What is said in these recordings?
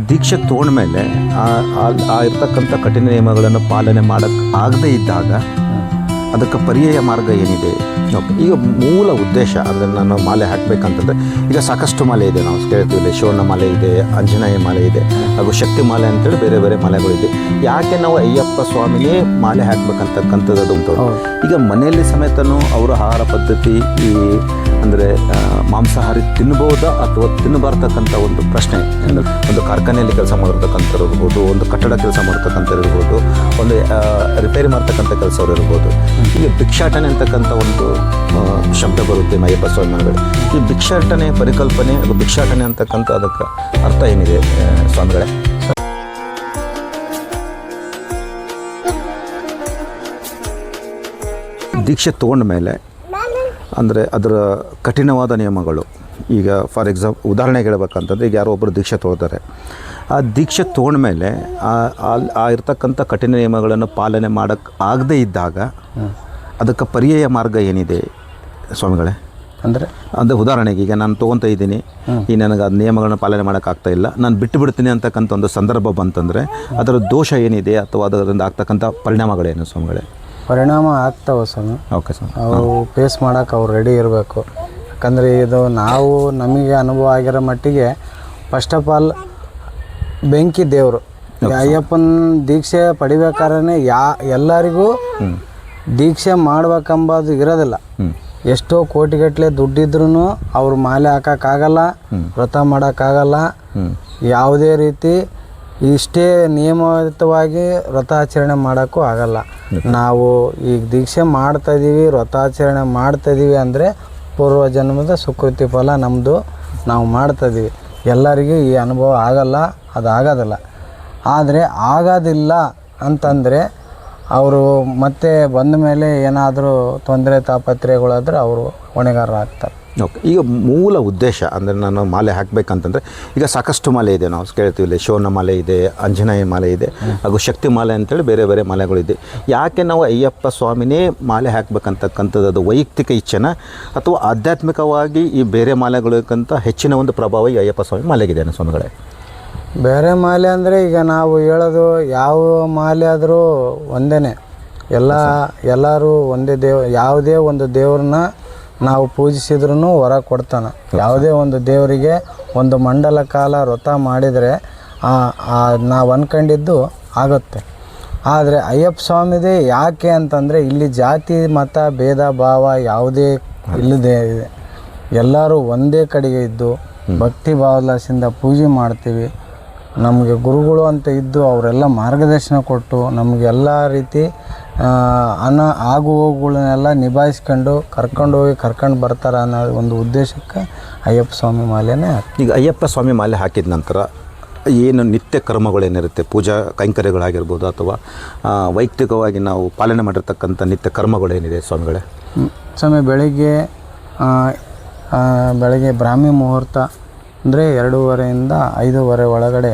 ದೀಕ್ಷೆ ತೊಗೊಂಡ್ಮೇಲೆ ಆ ಇರ್ತಕ್ಕಂಥ ಕಠಿಣ ನಿಯಮಗಳನ್ನು ಪಾಲನೆ ಮಾಡೋಕ್ಕೆ ಆಗದೇ ಇದ್ದಾಗ ಅದಕ್ಕೆ ಪರ್ಯಾಯ ಮಾರ್ಗ ಏನಿದೆ? ಈಗ ಮೂಲ ಉದ್ದೇಶ ಅಂದರೆ ನಾನು ಮಾಲೆ ಹಾಕಬೇಕಂತಂದರೆ ಈಗ ಸಾಕಷ್ಟು ಮಾಲೆ ಇದೆ, ನಾವು ಕೇಳ್ತೀವಿ ಶಿವನ ಮಾಲೆ ಇದೆ, ಆಂಜನೇಯ ಮಾಲೆ ಇದೆ, ಹಾಗೂ ಶಕ್ತಿ ಮಾಲೆ ಅಂತೇಳಿ ಬೇರೆ ಬೇರೆ ಮಾಲೆಗಳಿದೆ. ಯಾಕೆ ನಾವು ಅಯ್ಯಪ್ಪ ಸ್ವಾಮಿನೇ ಮಾಲೆ ಹಾಕಬೇಕಂತಕ್ಕಂಥದ್ದು ಉಂಟು. ಈಗ ಮನೆಯಲ್ಲಿ ಸಮೇತನೂ ಅವರ ಆಹಾರ ಪದ್ಧತಿ ಈ ಅಂದರೆ ಮಾಂಸಾಹಾರಿ ತಿನ್ಬೋದಾ ಅಥವಾ ತಿನ್ನಬಾರ್ದಕ್ಕಂಥ ಒಂದು ಪ್ರಶ್ನೆ. ಒಂದು ಕಾರ್ಖಾನೆಯಲ್ಲಿ ಕೆಲಸ ಮಾಡಿರ್ತಕ್ಕಂಥವ್ರು ಇರ್ಬೋದು, ಒಂದು ಕಟ್ಟಡ ಕೆಲಸ ಮಾಡ್ತಕ್ಕಂಥವ್ರು ಇರ್ಬೋದು, ಒಂದು ರಿಪೇರಿ ಮಾಡ್ತಕ್ಕಂಥ ಕೆಲಸವ್ರು ಇರ್ಬೋದು. ಈಗ ಭಿಕ್ಷಾಟನೆ ಅಂತಕ್ಕಂಥ ಒಂದು ಶಬ್ದ ಬರುತ್ತೆ ಅಯ್ಯಪ್ಪ ಸ್ವಾಮಿ ಮನೆಗಳು. ಈ ಭಿಕ್ಷಾಟನೆ ಪರಿಕಲ್ಪನೆ ಹಾಗೂ ಭಿಕ್ಷಾಟನೆ ಅಂತಕ್ಕಂಥ ಅದಕ್ಕೆ ಅರ್ಥ ಏನಿದೆ ಸ್ವಾಮಿಗಳೇ? ದೀಕ್ಷೆ ತೊಗೊಂಡ ಮೇಲೆ ಅಂದರೆ ಅದರ ಕಠಿಣವಾದ ನಿಯಮಗಳು, ಈಗ ಫಾರ್ ಎಕ್ಸಾಂಪಲ್ ಉದಾಹರಣೆಗೆ ಹೇಳ್ಬೇಕಂತಂದರೆ ಈಗ ಯಾರೋ ಒಬ್ಬರು ದೀಕ್ಷೆ ತೊಗೊಳ್ತಾರೆ. ಆ ದೀಕ್ಷೆ ತೊಗೊಂಡ್ಮೇಲೆ ಆ ಇರ್ತಕ್ಕಂಥ ಕಠಿಣ ನಿಯಮಗಳನ್ನು ಪಾಲನೆ ಮಾಡೋಕ್ಕೆ ಆಗದೇ ಇದ್ದಾಗ ಅದಕ್ಕೆ ಪರ್ಯಾಯ ಮಾರ್ಗ ಏನಿದೆ ಸ್ವಾಮಿಗಳೇ? ಅಂದರೆ ಉದಾಹರಣೆಗೆ ಈಗ ನಾನು ತೊಗೊತಾ ಇದ್ದೀನಿ, ಈ ನನಗೆ ಅದು ನಿಯಮಗಳನ್ನ ಪಾಲನೆ ಮಾಡೋಕ್ಕಾಗ್ತಾ ಇಲ್ಲ, ನಾನು ಬಿಟ್ಟು ಬಿಡ್ತೀನಿ ಅಂತಕ್ಕಂಥ ಒಂದು ಸಂದರ್ಭ ಬಂತಂದರೆ ಅದರ ದೋಷ ಏನಿದೆ ಅಥವಾ ಅದರಿಂದ ಆಗ್ತಕ್ಕಂಥ ಪರಿಣಾಮಗಳೇನು ಸ್ವಾಮಿಗಳೇ? ಪರಿಣಾಮ ಆಗ್ತಾವೆ ಸ್ವಾಮಿ. ಓಕೆ ಸ್ವಾಮಿ. ಅವು ಫೇಸ್ ಮಾಡೋಕೆ ಅವ್ರು ರೆಡಿ ಇರಬೇಕು. ಯಾಕಂದರೆ ಇದು ನಾವು ನಮಗೆ ಅನುಭವ ಆಗಿರೋ ಮಟ್ಟಿಗೆ ಫಸ್ಟ್ ಆಫ್ ಆಲ್ ಬೆಂಕಿ ದೇವರು ಅಯ್ಯಪ್ಪನ ದೀಕ್ಷೆ ಪಡಿಬೇಕಾದ್ರೆ ಎಲ್ಲರಿಗೂ ದೀಕ್ಷೆ ಮಾಡ್ಬೇಕಂಬುದು ಇರೋದಿಲ್ಲ. ಎಷ್ಟೋ ಕೋಟಿಗಟ್ಟಲೆ ದುಡ್ಡಿದ್ರೂ ಅವ್ರು ಮಾಲೆ ಹಾಕೋಕ್ಕಾಗಲ್ಲ, ವ್ರತ ಮಾಡೋಕ್ಕಾಗಲ್ಲ, ಯಾವುದೇ ರೀತಿ ಇಷ್ಟೇ ನಿಯಮಿತವಾಗಿ ವ್ರತಾಚರಣೆ ಮಾಡೋಕ್ಕೂ ಆಗಲ್ಲ. ನಾವು ಈಗ ದೀಕ್ಷೆ ಮಾಡ್ತಾಯಿದ್ದೀವಿ, ವ್ರತಾಚರಣೆ ಮಾಡ್ತಾಯಿದ್ದೀವಿ ಅಂದರೆ ಪೂರ್ವ ಜನ್ಮದ ಸುಕೃತಿ ಫಲ ನಮ್ಮದು, ನಾವು ಮಾಡ್ತಾಯಿದ್ದೀವಿ. ಎಲ್ಲರಿಗೂ ಈ ಅನುಭವ ಆಗಲ್ಲ, ಅದು ಆಗೋದಿಲ್ಲ. ಆದರೆ ಆಗೋದಿಲ್ಲ ಅಂತಂದರೆ ಅವರು ಮತ್ತೆ ಬಂದ ಮೇಲೆ ಏನಾದರೂ ತೊಂದರೆ ತಾಪತ್ರೆಗಳಾದರೆ ಅವರು ಹೊಣೆಗಾರರಾಗ್ತಾರೆ. ಓಕೆ. ಈಗ ಮೂಲ ಉದ್ದೇಶ ಅಂದರೆ ನಾನು ಮಾಲೆ ಹಾಕಬೇಕಂತಂದರೆ ಈಗ ಸಾಕಷ್ಟು ಮಾಲೆ ಇದೆ, ನಾವು ಕೇಳ್ತೀವಿ ಶಿವನ ಮಾಲೆ ಇದೆ, ಆಂಜನೇಯ ಮಾಲೆ ಇದೆ, ಹಾಗೂ ಶಕ್ತಿ ಮಾಲೆ ಅಂತೇಳಿ ಬೇರೆ ಬೇರೆ ಮಾಲೆಗಳಿದೆ. ಯಾಕೆ ನಾವು ಅಯ್ಯಪ್ಪ ಸ್ವಾಮಿನೇ ಮಾಲೆ ಹಾಕಬೇಕಂತಕ್ಕಂಥದ್ದು ಅದು ವೈಯಕ್ತಿಕ ಇಚ್ಛೆನ ಅಥವಾ ಆಧ್ಯಾತ್ಮಿಕವಾಗಿ ಈ ಬೇರೆ ಮಾಲೆಗಳಿಗಿಂತ ಹೆಚ್ಚಿನ ಒಂದು ಪ್ರಭಾವ ಈ ಅಯ್ಯಪ್ಪ ಸ್ವಾಮಿ ಮಾಲೆಗಿದೆ ಸ್ವಾಮಿಗಳೇ? ಬೇರೆ ಮಾಲೆ ಅಂದರೆ ಈಗ ನಾವು ಹೇಳೋದು ಯಾವ ಮಾಲೆ ಆದರೂ ಒಂದೇ, ಎಲ್ಲರೂ ಒಂದೇ ಯಾವುದೇ ಒಂದು ದೇವ್ರನ್ನ ನಾವು ಪೂಜಿಸಿದ್ರೂ ಹೊರ ಕೊಡ್ತಾನೆ. ಯಾವುದೇ ಒಂದು ದೇವರಿಗೆ ಒಂದು ಮಂಡಲ ಕಾಲ ವ್ರತ ಮಾಡಿದರೆ ನಾವು ಅಂದ್ಕೊಂಡಿದ್ದು ಆಗುತ್ತೆ. ಆದರೆ ಅಯ್ಯಪ್ಪ ಸ್ವಾಮಿದೇ ಯಾಕೆ ಅಂತಂದರೆ ಇಲ್ಲಿ ಜಾತಿ ಮತ ಭೇದ ಭಾವ ಯಾವುದೇ ಇಲ್ಲದೆ ಇದೆ, ಎಲ್ಲರೂ ಒಂದೇ ಕಡೆಗೆ ಇದ್ದು ಭಕ್ತಿ ಭಾವಲಾಸಿಂದ ಪೂಜೆ ಮಾಡ್ತೀವಿ. ನಮಗೆ ಗುರುಗಳು ಅಂತ ಇದ್ದು ಅವರೆಲ್ಲ ಮಾರ್ಗದರ್ಶನ ಕೊಟ್ಟು ನಮಗೆ ಎಲ್ಲ ರೀತಿ ಆಗು ಹೋಗುಗಳನ್ನೆಲ್ಲ ನಿಭಾಯಿಸ್ಕೊಂಡು ಕರ್ಕೊಂಡು ಬರ್ತಾರೆ ಅನ್ನೋ ಒಂದು ಉದ್ದೇಶಕ್ಕೆ ಅಯ್ಯಪ್ಪ ಸ್ವಾಮಿ ಮಾಲೆನೇ ಹಾಕಿ. ಈಗ ಅಯ್ಯಪ್ಪ ಸ್ವಾಮಿ ಮಾಲೆ ಹಾಕಿದ ನಂತರ ಏನು ನಿತ್ಯ ಕರ್ಮಗಳೇನಿರುತ್ತೆ, ಪೂಜಾ ಕೈಂಕರ್ಯಗಳಾಗಿರ್ಬೋದು ಅಥವಾ ವೈಯಕ್ತಿಕವಾಗಿ ನಾವು ಪಾಲನೆ ಮಾಡಿರ್ತಕ್ಕಂಥ ನಿತ್ಯ ಕರ್ಮಗಳೇನಿದೆ ಸ್ವಾಮಿಗಳೇ? ಸ್ವಾಮಿ ಬೆಳಗ್ಗೆ ಬ್ರಾಹ್ಮಿ ಮುಹೂರ್ತ ಅಂದರೆ 2:30 5:30 ಒಳಗಡೆ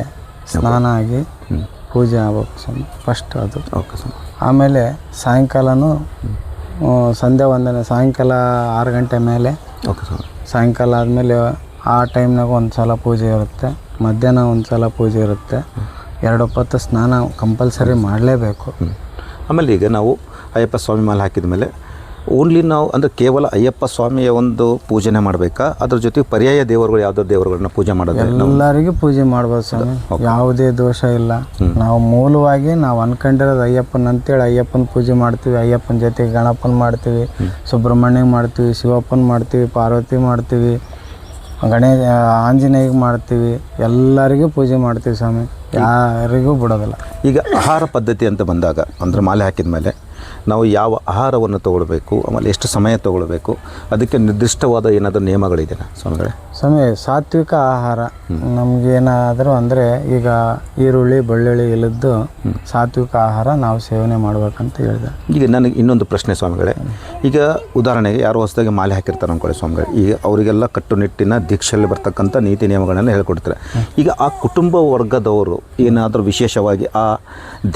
ಸ್ನಾನ ಆಗಿ ಪೂಜೆ ಆಗ್ಬೇಕು ಸ್ವಾಮಿ, ಫಸ್ಟ್ ಅದು. ಓಕೆ ಸ್ವಾಮಿ. ಆಮೇಲೆ ಸಾಯಂಕಾಲನೂ ಸಂಧ್ಯಾ ವಂದನೆ ಸಾಯಂಕಾಲ 6 ಗಂಟೆ ಮೇಲೆ. ಓಕೆ ಸ್ವಾಮಿ. ಸಾಯಂಕಾಲ ಆದಮೇಲೆ ಆ ಟೈಮ್ನಾಗ ಒಂದು ಸಲ ಪೂಜೆ ಇರುತ್ತೆ, ಮಧ್ಯಾಹ್ನ ಒಂದು ಸಲ ಪೂಜೆ ಇರುತ್ತೆ. 2 ಹೊತ್ತು ಸ್ನಾನ ಕಂಪಲ್ಸರಿ ಮಾಡಲೇಬೇಕು. ಆಮೇಲೆ ಈಗ ನಾವು ಅಯ್ಯಪ್ಪ ಸ್ವಾಮಿ ಮಾಲೆ ಹಾಕಿದ ಮೇಲೆ ಓನ್ಲಿ ನಾವು ಅಂದರೆ ಕೇವಲ ಅಯ್ಯಪ್ಪ ಸ್ವಾಮಿಯ ಒಂದು ಪೂಜೆನೇ ಮಾಡಬೇಕಾ, ಅದ್ರ ಜೊತೆಗೆ ಪರ್ಯಾಯ ದೇವರುಗಳು ಯಾವುದೋ ದೇವರುಗಳನ್ನ ಪೂಜೆ ಮಾಡೋದು? ಎಲ್ಲರಿಗೂ ಪೂಜೆ ಮಾಡ್ಬೋದು ಸ್ವಾಮಿ, ಯಾವುದೇ ದೋಷ ಇಲ್ಲ. ನಾವು ಮೂಲವಾಗಿ ನಾವು ಅನ್ಕೊಂಡಿರೋದು ಅಯ್ಯಪ್ಪನ ಅಂತೇಳಿ ಅಯ್ಯಪ್ಪನ ಪೂಜೆ ಮಾಡ್ತೀವಿ. ಅಯ್ಯಪ್ಪನ ಜೊತೆಗೆ ಗಣಪನ ಮಾಡ್ತೀವಿ, ಸುಬ್ರಹ್ಮಣ್ಯ ಮಾಡ್ತೀವಿ, ಶಿವಪ್ಪನ ಮಾಡ್ತೀವಿ, ಪಾರ್ವತಿ ಮಾಡ್ತೀವಿ, ಆಂಜನೇಯಗೆ ಮಾಡ್ತೀವಿ, ಎಲ್ಲರಿಗೂ ಪೂಜೆ ಮಾಡ್ತೀವಿ ಸ್ವಾಮಿ, ಯಾರಿಗೂ ಬಿಡೋದಿಲ್ಲ. ಈಗ ಆಹಾರ ಪದ್ಧತಿ ಅಂತ ಬಂದಾಗ ಅಂದರೆ ಮಾಲೆ ಹಾಕಿದ ಮೇಲೆ ನಾವು ಯಾವ ಆಹಾರವನ್ನು ತೊಗೊಳ್ಬೇಕು, ಆಮೇಲೆ ಎಷ್ಟು ಸಮಯ ತೊಗೊಳ್ಬೇಕು, ಅದಕ್ಕೆ ನಿರ್ದಿಷ್ಟವಾದ ಏನಾದರೂ ನಿಯಮಗಳಿದೆ ಸ್ವಾಮಿಗಳೇ? ಸ್ವಾಮಿ ಸಾತ್ವಿಕ ಆಹಾರ ನಮಗೇನಾದರೂ ಅಂದರೆ ಈಗ ಈರುಳ್ಳಿ ಬೆಳ್ಳುಳ್ಳಿ ಇಲ್ಲದ್ದು ಸಾತ್ವಿಕ ಆಹಾರ ನಾವು ಸೇವನೆ ಮಾಡ್ಬೇಕಂತ ಹೇಳಿದೆ. ಈಗ ನನಗೆ ಇನ್ನೊಂದು ಪ್ರಶ್ನೆ ಸ್ವಾಮಿಗಳೇ, ಈಗ ಉದಾಹರಣೆಗೆ ಯಾರು ಹೊಸದಾಗಿ ಮಾಲೆ ಹಾಕಿರ್ತಾರೆ ಅಂದ್ಕೊಳ್ಳಿ ಸ್ವಾಮಿಗಳೇ, ಈಗ ಅವರಿಗೆಲ್ಲ ಕಟ್ಟುನಿಟ್ಟಿನ ದೀಕ್ಷೆಯಲ್ಲಿ ಬರ್ತಕ್ಕಂಥ ನೀತಿ ನಿಯಮಗಳನ್ನು ಹೇಳ್ಕೊಡ್ತಾರೆ. ಈಗ ಆ ಕುಟುಂಬ ವರ್ಗದವರು ಏನಾದರೂ ವಿಶೇಷವಾಗಿ ಆ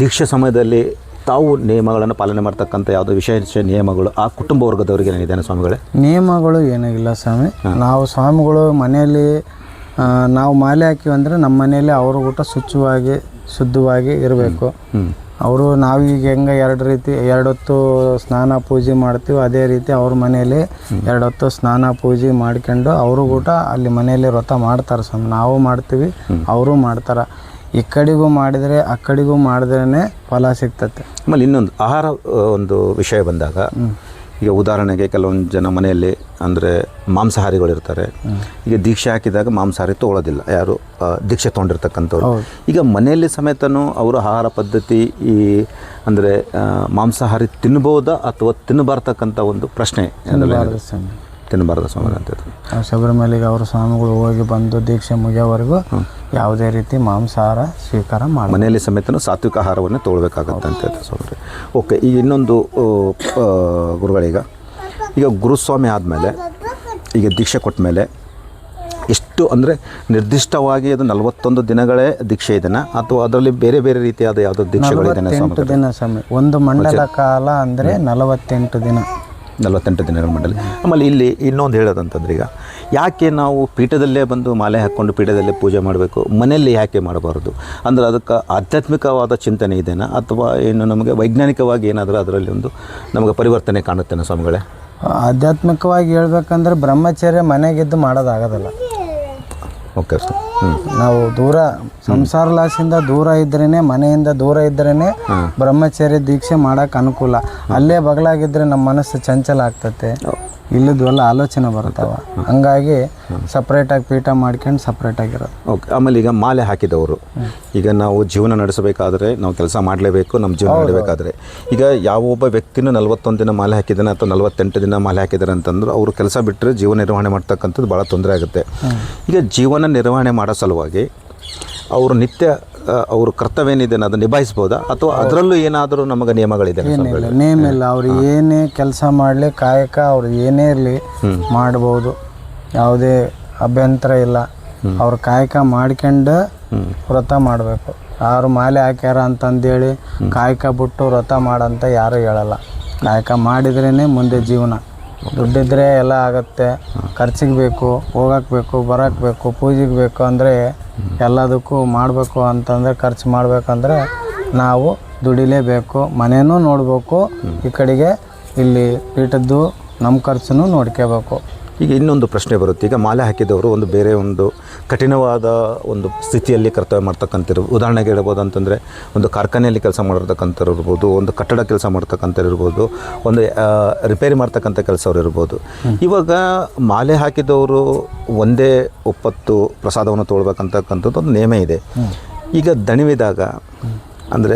ದೀಕ್ಷೆ ಸಮಯದಲ್ಲಿ ತಾವು ನಿಯಮಗಳನ್ನು ಪಾಲನೆ ಮಾಡ್ತಕ್ಕಂಥ ಯಾವುದೋ ವಿಶೇಷ ನಿಯಮಗಳು ಆ ಕುಟುಂಬ ವರ್ಗದವರಿಗೆ ಏನಿದೆ ಸ್ವಾಮಿಗಳೇ? ನಿಯಮಗಳು ಏನೂ ಇಲ್ಲ ಸ್ವಾಮಿ. ನಾವು ಸ್ವಾಮಿಗಳು ಮನೆಯಲ್ಲಿ ನಾವು ಮಾಲೆ ಹಾಕಿವಿ ಅಂದರೆ ನಮ್ಮ ಮನೆಯಲ್ಲಿ ಅವ್ರ ಊಟ ಶುಚಿಯಾಗಿ ಶುದ್ಧವಾಗಿ ಇರಬೇಕು. ಅವರು ನಾವೀಗ ಹೆಂಗೆ ಎರಡು ಹೊತ್ತು ಸ್ನಾನ ಪೂಜೆ ಮಾಡ್ತೀವಿ, ಅದೇ ರೀತಿ ಅವ್ರ ಮನೆಯಲ್ಲಿ 2 ಹೊತ್ತು ಸ್ನಾನ ಪೂಜೆ ಮಾಡ್ಕೊಂಡು ಅವರು ಊಟ ಅಲ್ಲಿ ಮನೆಯಲ್ಲಿ ವ್ರತ ಮಾಡ್ತಾರೆ ಸ್ವಾಮಿ. ನಾವು ಮಾಡ್ತೀವಿ, ಅವರು ಮಾಡ್ತಾರೆ. ಈ ಕಡೆಗೂ ಮಾಡಿದರೆ ಆ ಕಡೆಗೂ ಮಾಡಿದ್ರೇ ಫಲ ಸಿಗ್ತತೆ. ಆಮೇಲೆ ಇನ್ನೊಂದು ಆಹಾರ ಒಂದು ವಿಷಯ ಬಂದಾಗ, ಈಗ ಉದಾಹರಣೆಗೆ ಕೆಲವೊಂದು ಜನ ಮನೆಯಲ್ಲಿ ಅಂದರೆ ಮಾಂಸಾಹಾರಿಗಳಿರ್ತಾರೆ. ಈಗ ದೀಕ್ಷೆ ಹಾಕಿದಾಗ ಮಾಂಸಾಹಾರಿ ತೊಗೊಳ್ಳೋದಿಲ್ಲ ಯಾರು ದೀಕ್ಷೆ ತೊಗೊಂಡಿರ್ತಕ್ಕಂಥವ್ರು. ಈಗ ಮನೆಯಲ್ಲಿ ಸಮೇತನೂ ಅವರ ಆಹಾರ ಪದ್ಧತಿ ಈ ಅಂದರೆ ಮಾಂಸಾಹಾರಿ ತಿನ್ಬೋದಾ ಅಥವಾ ತಿನ್ನಬಾರ್ತಕ್ಕಂಥ ಒಂದು ಪ್ರಶ್ನೆ ತಿನ್ನಬಾರ್ದು ಸ್ವಾಮಿ ಅಂತ. ಶಬರಿಮಲೆಗೆ ಅವರು ಸ್ವಾಮಿಗಳು ಹೋಗಿ ಬಂದು ದೀಕ್ಷೆ ಮುಗಿಯೋವರೆಗೂ ಯಾವುದೇ ರೀತಿ ಮಾಂಸಾಹಾರ ಸ್ವೀಕಾರ ಮಾಡಿ ಮನೆಯಲ್ಲಿ ಸಮೇತನೂ ಸಾತ್ವಿಕ ಆಹಾರವನ್ನೇ ತೊಗೊಳ್ಬೇಕಾಗತ್ತೆ ಅಂತ ಹೇಳ್ತಾರೆ ಸ್ವಾಮಿ. ಓಕೆ, ಈಗ ಇನ್ನೊಂದು ಗುರುಗಳೀಗ ಗುರುಸ್ವಾಮಿ ಆದಮೇಲೆ ಈಗ ದೀಕ್ಷೆ ಕೊಟ್ಟ ಮೇಲೆ ಎಷ್ಟು ಅಂದರೆ ನಿರ್ದಿಷ್ಟವಾಗಿ ಅದು 41 ದಿನಗಳೇ ದೀಕ್ಷೆ ಇದೆನಾ ಅಥವಾ ಅದರಲ್ಲಿ ಬೇರೆ ಬೇರೆ ರೀತಿಯಾದ ಯಾವುದೋ ದೀಕ್ಷೆಗಳಿದೆ? 48 ದಿನ ಸ್ವಾಮಿ. ಒಂದು ಮಂಡಲ ಕಾಲ ಅಂದರೆ 48 ದಿನ. 48 ದಿನಗಳ ಮಂಡಲಿ. ಆಮೇಲೆ ಇಲ್ಲಿ ಇನ್ನೊಂದು ಹೇಳೋದಂತಂದ್ರೆ, ಈಗ ಯಾಕೆ ನಾವು ಪೀಠದಲ್ಲೇ ಬಂದು ಮಾಲೆ ಹಾಕ್ಕೊಂಡು ಪೀಠದಲ್ಲೇ ಪೂಜೆ ಮಾಡಬೇಕು, ಮನೆಯಲ್ಲಿ ಯಾಕೆ ಮಾಡಬಾರ್ದು? ಅಂದರೆ ಅದಕ್ಕೆ ಆಧ್ಯಾತ್ಮಿಕವಾದ ಚಿಂತನೆ ಇದೆನಾ ಅಥವಾ ಏನು ನಮಗೆ ವೈಜ್ಞಾನಿಕವಾಗಿ ಏನಾದರೂ ಅದರಲ್ಲಿ ಒಂದು ನಮಗೆ ಪರಿವರ್ತನೆ ಕಾಣುತ್ತೇನೆ ಸ್ವಾಮಿಗಳೇ? ಆಧ್ಯಾತ್ಮಿಕವಾಗಿ ಹೇಳ್ಬೇಕಂದ್ರೆ ಬ್ರಹ್ಮಚರ್ಯ ಮನೆಗಿದ್ದು ಮಾಡೋದಾಗೋದಲ್ಲ. Okay sir. ನಾವು ದೂರ ಸಂಸಾರ ಲಾಸಿಂದ ದೂರ ಇದ್ರೇ, ಮನೆಯಿಂದ ದೂರ ಇದ್ರೇ ಬ್ರಹ್ಮಚರ್ಯ ದೀಕ್ಷೆ ಮಾಡೋಕೆ ಅನುಕೂಲ. ಅಲ್ಲೇ ಬಗಲಾಗಿದ್ದರೆ ನಮ್ಮ ಮನಸ್ಸು ಚಂಚಲ ಆಗ್ತತೆ, ಇಲ್ಲದ್ವೆಲ್ಲ ಆಲೋಚನೆ ಬರ್ತಾವೆ. ಹಂಗಾಗಿ ಸಪ್ರೇಟಾಗಿ ಪೀಠ ಮಾಡ್ಕೊಂಡು ಸಪ್ರೇಟಾಗಿರೋದು. ಓಕೆ. ಆಮೇಲೆ ಈಗ ಮಾಲೆ ಹಾಕಿದವರು, ಈಗ ನಾವು ಜೀವನ ನಡೆಸಬೇಕಾದ್ರೆ ನಾವು ಕೆಲಸ ಮಾಡಲೇಬೇಕು. ನಮ್ಮ ಜೀವನ ನಡೆಯಬೇಕಾದ್ರೆ ಈಗ ಯಾವ ಒಬ್ಬ ವ್ಯಕ್ತಿನೂ 41 ದಿನ ಮಾಲೆ ಹಾಕಿದ್ದಾನೆ ಅಥವಾ 48 ದಿನ ಮಾಲೆ ಹಾಕಿದ್ದಾರೆ ಅಂತಂದ್ರೆ ಅವರು ಕೆಲಸ ಬಿಟ್ಟರೆ ಜೀವನ ನಿರ್ವಹಣೆ ಮಾಡ್ತಕ್ಕಂಥದ್ದು ಭಾಳ ತೊಂದರೆ ಆಗುತ್ತೆ. ಈಗ ಜೀವನ ನಿರ್ವಹಣೆ ಮಾಡೋ ಸಲುವಾಗಿ ಅವರು ನಿತ್ಯ ಅವ್ರ ಕರ್ತವ್ಯ ಏನಿದೆ ಅದನ್ನು ನಿಭಾಯಿಸ್ಬೋದಾ ಅಥವಾ ಅದರಲ್ಲೂ ಏನಾದರೂ ನಮಗೆ ನಿಯಮಗಳಿದೆ? ನೇಮ ಇಲ್ಲ. ಅವ್ರು ಏನೇ ಕೆಲಸ ಮಾಡಲಿ, ಕಾಯಕ ಅವ್ರು ಏನೇ ಇರಲಿ ಮಾಡ್ಬೋದು, ಯಾವುದೇ ಅಭ್ಯಂತರ ಇಲ್ಲ. ಅವ್ರ ಕಾಯಕ ಮಾಡ್ಕೊಂಡು ವ್ರತ ಮಾಡಬೇಕು. ಯಾರು ಮಾಲೆ ಹಾಕ್ಯಾರ ಅಂತಂದೇಳಿ ಕಾಯಕ ಬಿಟ್ಟು ವ್ರತ ಮಾಡಂತ ಯಾರು ಹೇಳಲ್ಲ. ಕಾಯಕ ಮಾಡಿದ್ರೇ ಮುಂದೆ ಜೀವನ. ದುಡ್ಡಿದ್ರೆ ಎಲ್ಲ ಆಗತ್ತೆ. ಖರ್ಚಿಗೆ ಬೇಕು, ಹೋಗಕ್ಕೆ ಬೇಕು, ಬರೋಕ್ಕೆ ಬೇಕು, ಪೂಜೆಗೆ ಬೇಕು ಅಂದರೆ ಎಲ್ಲದಕ್ಕೂ ಮಾಡಬೇಕು ಅಂತಂದರೆ, ಖರ್ಚು ಮಾಡಬೇಕಂದ್ರೆ ನಾವು ದುಡಿಲೇಬೇಕು. ಮನೇನೂ ನೋಡಬೇಕು, ಈ ಕಡೆಗೆ ಇಲ್ಲಿ ಪೀಠದ್ದು ನಮ್ಮ ಖರ್ಚನ್ನು ನೋಡ್ಕೋಬೇಕು. ಈಗ ಇನ್ನೊಂದು ಪ್ರಶ್ನೆ ಬರುತ್ತೆ. ಈಗ ಮಾಲೆ ಹಾಕಿದವರು ಒಂದು ಬೇರೆ ಒಂದು ಕಠಿಣವಾದ ಒಂದು ಸ್ಥಿತಿಯಲ್ಲಿ ಕರ್ತವ್ಯ ಮಾಡ್ತಕ್ಕಂಥವ್ರು, ಉದಾಹರಣೆಗೆ ಹೇಳ್ಬೋದು ಅಂತಂದರೆ ಒಂದು ಕಾರ್ಖಾನೆಯಲ್ಲಿ ಕೆಲಸ ಮಾಡಿರ್ತಕ್ಕಂಥವ್ರು ಇರ್ಬೋದು, ಒಂದು ಕಟ್ಟಡ ಕೆಲಸ ಮಾಡ್ತಕ್ಕಂಥವ್ರು ಇರ್ಬೋದು, ಒಂದು ರಿಪೇರಿ ಮಾಡ್ತಕ್ಕಂಥ ಕೆಲಸವ್ರು ಇರ್ಬೋದು. ಇವಾಗ ಮಾಲೆ ಹಾಕಿದವರು ಒಂದೇ ಒಪ್ಪತ್ತು ಪ್ರಸಾದವನ್ನು ತೊಗೊಳ್ಬೇಕಂತಕ್ಕಂಥದ್ದು ಒಂದು ನೇಮ ಇದೆ. ಈಗ ದಣಿವಿದಾಗ ಅಂದರೆ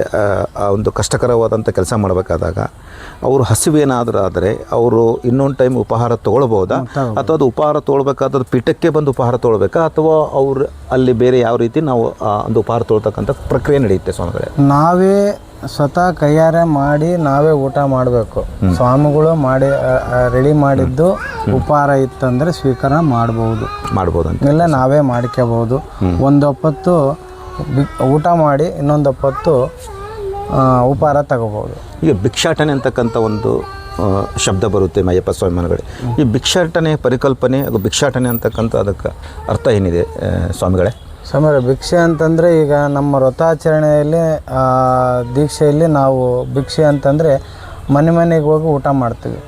ಆ ಒಂದು ಕಷ್ಟಕರವಾದಂಥ ಕೆಲಸ ಮಾಡಬೇಕಾದಾಗ ಅವರು ಹಸಿವೇನಾದರೂ ಆದರೆ ಅವರು ಇನ್ನೊಂದು ಟೈಮ್ ಉಪಹಾರ ತೊಗೊಳ್ಬೋದಾ ಅಥವಾ ಅದು ಉಪಹಾರ ತೊಗೊಳ್ಬೇಕಾದ್ರೆ ಪೀಠಕ್ಕೆ ಬಂದು ಉಪಹಾರ ತೊಗೊಳ್ಬೇಕಾ ಅಥವಾ ಅವರು ಅಲ್ಲಿ ಬೇರೆ ಯಾವ ರೀತಿ ನಾವು ಒಂದು ಉಪಹಾರ ತೊಗೊಳ್ತಕ್ಕಂಥ ಪ್ರಕ್ರಿಯೆ ನಡೆಯುತ್ತೆ ಸ್ವಾಮಿಗಳೇ? ನಾವೇ ಸ್ವತಃ ಕೈಯಾರೆ ಮಾಡಿ ನಾವೇ ಊಟ ಮಾಡಬೇಕು. ಸ್ವಾಮಿಗಳು ಮಾಡಿ ರೆಡಿ ಮಾಡಿದ್ದು ಉಪಹಾರ ಇತ್ತಂದರೆ ಸ್ವೀಕಾರ ಮಾಡ್ಬೋದು ಅಂತ ಇಲ್ಲ ನಾವೇ ಮಾಡ್ಕೋಬೋದು. ಒಂದೊಪ್ಪತ್ತು ಊಟ ಮಾಡಿ ಇನ್ನೊಂದೊಪ್ಪತ್ತು ಉಪಹಾರ ತಗೋಬೋದು. ಈಗ ಭಿಕ್ಷಾಟನೆ ಅಂತಕ್ಕಂಥ ಒಂದು ಶಬ್ದ ಬರುತ್ತೆ ಅಯ್ಯಪ್ಪ ಸ್ವಾಮಿ ಮನೆಗಳೇ. ಈ ಭಿಕ್ಷಾಟನೆ ಪರಿಕಲ್ಪನೆ ಹಾಗೂ ಭಿಕ್ಷಾಟನೆ ಅಂತಕ್ಕಂಥ ಅದಕ್ಕೆ ಅರ್ಥ ಏನಿದೆ ಸ್ವಾಮಿಗಳೇ? ಸ್ವಾಮಿಗಳೇ, ಭಿಕ್ಷೆ ಅಂತಂದರೆ ಈಗ ನಮ್ಮ ವ್ರತಾಚರಣೆಯಲ್ಲಿ ದೀಕ್ಷೆಯಲ್ಲಿ ನಾವು ಭಿಕ್ಷೆ ಅಂತಂದರೆ ಮನೆಗೆ ಹೋಗಿ ಊಟ ಮಾಡ್ತೀವಿ.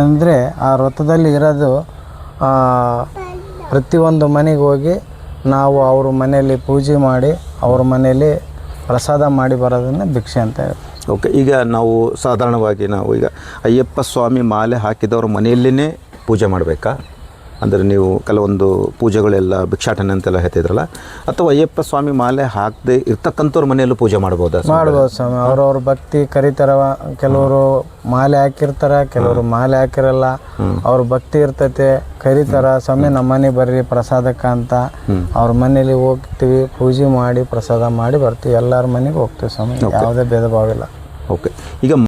ಅಂದರೆ ಆ ವ್ರತದಲ್ಲಿ ಇರೋದು ಪ್ರತಿಯೊಂದು ಮನೆಗೆ ಹೋಗಿ ನಾವು ಅವ್ರ ಮನೆಯಲ್ಲಿ ಪೂಜೆ ಮಾಡಿ ಅವ್ರ ಮನೆಯಲ್ಲಿ ಪ್ರಸಾದ ಮಾಡಿ ಬರೋದನ್ನು ಭಿಕ್ಷೆ ಅಂತ ಹೇಳಿ. ಓಕೆ. ಈಗ ನಾವು ಸಾಧಾರಣವಾಗಿ ನಾವು ಈಗ ಅಯ್ಯಪ್ಪ ಸ್ವಾಮಿ ಮಾಲೆ ಹಾಕಿದವ್ರ ಮನೆಯಲ್ಲೇ ಪೂಜೆ ಮಾಡಬೇಕಾ? ಅಂದರೆ ನೀವು ಕೆಲವೊಂದು ಪೂಜೆಗಳೆಲ್ಲ ಭಿಕ್ಷಾಟನೆ ಅಂತೆಲ್ಲ ಹೇಳ್ತಿದ್ರಲ್ಲ, ಅಥವಾ ಅಯ್ಯಪ್ಪ ಸ್ವಾಮಿ ಮಾಲೆ ಹಾಕದೆ ಇರ್ತಕ್ಕಂಥವ್ರ ಮನೆಯಲ್ಲೂ ಪೂಜೆ ಮಾಡ್ಬೋದು ಸ್ವಾಮಿ. ಅವ್ರವ್ರ ಭಕ್ತಿ ಕರಿತಾರ. ಕೆಲವರು ಮಾಲೆ ಹಾಕಿರ್ತಾರೆ, ಕೆಲವರು ಮಾಲೆ ಹಾಕಿರಲ್ಲ. ಅವ್ರ ಭಕ್ತಿ ಇರ್ತೈತೆ, ಕರಿತಾರ, ಸ್ವಾಮಿ ನಮ್ಮ ಮನೆಗೆ ಬರ್ರಿ ಪ್ರಸಾದಕ್ಕೆ ಅಂತ. ಅವ್ರ ಮನೇಲಿ ಹೋಗ್ತೀವಿ, ಪೂಜೆ ಮಾಡಿ ಪ್ರಸಾದ ಮಾಡಿ ಬರ್ತೀವಿ. ಎಲ್ಲರ ಮನೆಗೆ ಹೋಗ್ತೀವಿ ಸ್ವಾಮಿ, ಯಾವುದೇ ಭೇದ ಭಾವ ಇಲ್ಲ. ಓಕೆ. ಈಗ